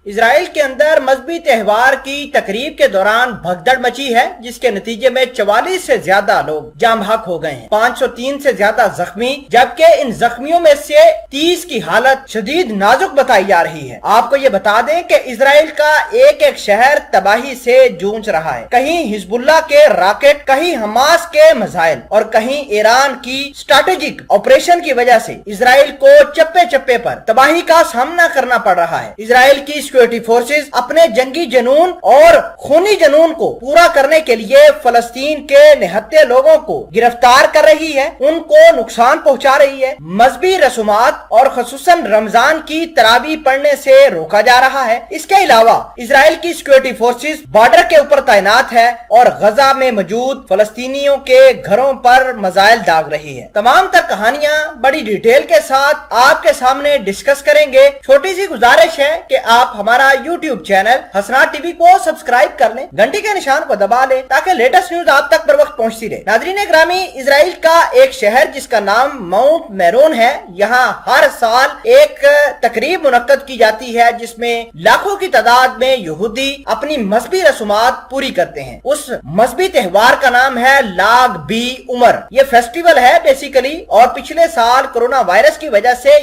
اسرائیل کے اندر مذہبی تہوار کی تقریب کے دوران بھگدڑ مچی ہے، جس کے نتیجے میں 44 سے زیادہ لوگ جاں بحق ہو گئے ہیں، 503 سے زیادہ زخمی، جبکہ ان زخمیوں میں سے 30 کی حالت شدید نازک بتائی جا رہی ہے۔ آپ کو یہ بتا دیں کہ اسرائیل کا ایک ایک شہر تباہی سے جونچ رہا ہے، کہیں حزب اللہ کے راکٹ، کہیں حماس کے میزائل اور کہیں ایران کی اسٹریٹجک آپریشن کی وجہ سے اسرائیل کو چپے چپے پر تباہی کا سامنا کرنا پڑ رہا ہے۔ اسرائیل کی سیکورٹی فورسز اپنے جنگی جنون اور خونی جنون کو پورا کرنے کے لیے فلسطین کے نہتے لوگوں کو گرفتار کر رہی ہے، ان کو نقصان پہنچا رہی ہے، مذہبی رسومات اور خصوصاً رمضان کی تراویح پڑھنے سے روکا جا رہا ہے۔ اس کے علاوہ اسرائیل کی سیکورٹی فورسز بارڈر کے اوپر تعینات ہے اور غزہ میں موجود فلسطینیوں کے گھروں پر میزائل داغ رہی ہے۔ تمام تر کہانیاں بڑی ڈیٹیل کے ساتھ آپ کے سامنے ڈسکس کریں گے۔ چھوٹی سی گزارش ہے کہ آپ ہمارا یوٹیوب چینل حسنات ٹی وی کو سبسکرائب کر لیں، گھنٹی کے نشان کو دبا لیں تاکہ لیٹسٹ نیوز آپ تک بر وقت پہنچتی رہے۔ ناظرین گرامی، اسرائیل کا ایک شہر جس کا نام ماؤنٹ میرون ہے، یہاں ہر سال ایک تقریب منعقد کی جاتی ہے جس میں لاکھوں کی تعداد میں یہودی اپنی مذہبی رسومات پوری کرتے ہیں۔ اس مذہبی تہوار کا نام ہے لاگ بی عمر۔ یہ فیسٹیول ہے بیسیکلی، اور پچھلے سال کورونا وائرس کی وجہ سے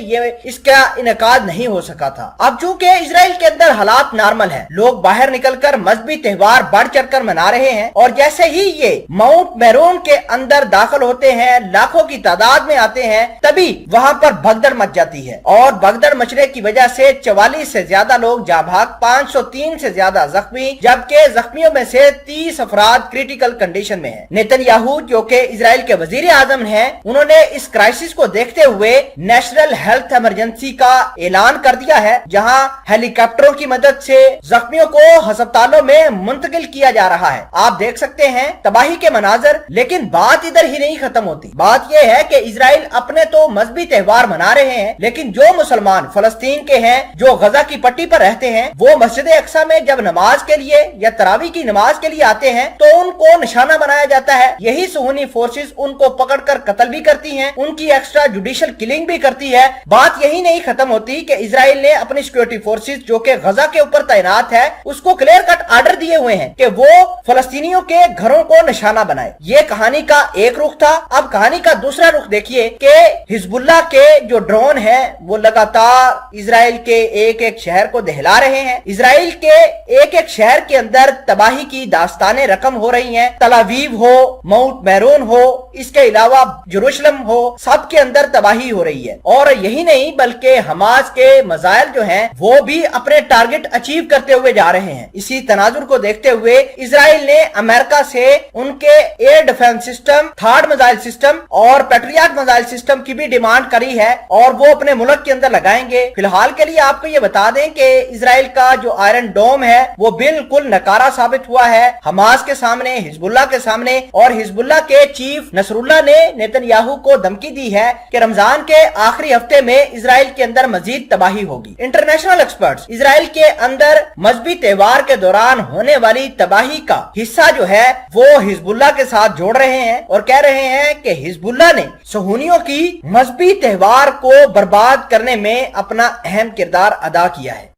اس کا انعقاد نہیں ہو سکا تھا۔ اب چونکہ اسرائیل کے اندر حالات نارمل ہیں، لوگ باہر نکل کر مذہبی تہوار بڑھ چڑھ کر منا رہے ہیں، اور جیسے ہی یہ ماؤنٹ میرون کے اندر داخل ہوتے ہیں، لاکھوں کی تعداد میں آتے ہیں، تبھی وہاں پر بھگدڑ مچ جاتی ہے، اور بھگدڑ مچنے کی وجہ سے 44 سے زیادہ لوگ جاں بحق، 503 سے زیادہ زخمی، جبکہ زخمیوں میں سے 30 افراد کریٹیکل کنڈیشن میں ہیں۔ نیتن یاہو جو کہ اسرائیل کے وزیر اعظم ہیں، انہوں نے اس کرائسس کو دیکھتے ہوئے نیشنل ہیلتھ ایمرجنسی کا اعلان کر دیا ہے، جہاں ہیلی کاپٹروں کی مدد سے زخمیوں کو ہسپتالوں میں منتقل کیا جا رہا ہے۔ آپ دیکھ سکتے ہیں تباہی کے مناظر، لیکن بات ادھر ہی نہیں ختم ہوتی۔ بات یہ ہے کہ اسرائیل اپنے تو مذہبی تہوار منا رہے ہیں، لیکن جو مسلمان فلسطین کے ہیں، جو غزہ کی پٹی پر رہتے ہیں، وہ مسجد اقصی میں جب نماز کے لیے یا تراویح کی نماز کے لیے آتے ہیں تو ان کو نشانہ بنایا جاتا ہے۔ یہی صہیونی فورسز ان کو پکڑ کر قتل بھی کرتی ہیں، ان کی ایکسٹرا جوڈیشل کلنگ بھی کرتی ہے۔ بات یہی نہیں ختم ہوتی کہ اسرائیل نے اپنی سیکورٹی فورسز جو کہ غزہ کے اوپر تعینات ہے، اس کو کلیئر کٹ آرڈر دیے ہوئے ہیں کہ وہ فلسطینیوں کے گھروں کو نشانہ بنائے۔ یہ کہانی کا ایک رخ تھا۔ اب کہانی کا دوسرا رخ دیکھیے کہ حزب اللہ کے جو ڈرون ہیں وہ لگاتار اسرائیل کے ایک ایک شہر کو دہلا رہے ہیں۔ اسرائیل کے ایک ایک شہر کے اندر تباہی کی داستانیں رقم ہو رہی ہیں۔ تل ابیب ہو، ماؤنٹ میرون ہو، اس کے علاوہ یروشلم ہو، سب کے اندر تباہی ہو رہی ہے۔ اور یہی نہیں بلکہ حماس کے میزائل جو ہیں وہ بھی اپنے ٹارگٹ اچیو کرتے ہوئے جا رہے ہیں۔ اسی تناظر کو دیکھتے ہوئے اسرائیل نے امریکہ سے ان کے air defence system, third missile system اور پیٹریاٹ میزائل سسٹم کی بھی ڈیمانڈ کری ہے، اور وہ اپنے ملک کے اندر لگائیں گے۔ فی الحال کے لیے آپ کو یہ بتا دیں کہ اسرائیل کا جو آئرن ڈوم ہے وہ بالکل نکارہ ثابت ہوا ہے حماس کے سامنے، حزب اللہ کے سامنے، اور حزب اللہ کے چیف نصر اللہ نے نیتن یاہو کو دھمکی دی ہے کہ رمضان کے آخری ہفتے میں اسرائیل کے اندر مزید تباہی ہوگی۔ انٹرنیشنل ایکسپرٹس اسرائیل کے اندر مذہبی تہوار کے دوران ہونے والی تباہی کا حصہ جو ہے وہ حزب اللہ کے ساتھ جوڑ رہے ہیں، اور کہہ رہے ہیں کہ حزب اللہ نے صہیونیوں کی مذہبی تہوار کو برباد کرنے میں اپنا اہم کردار ادا کیا ہے۔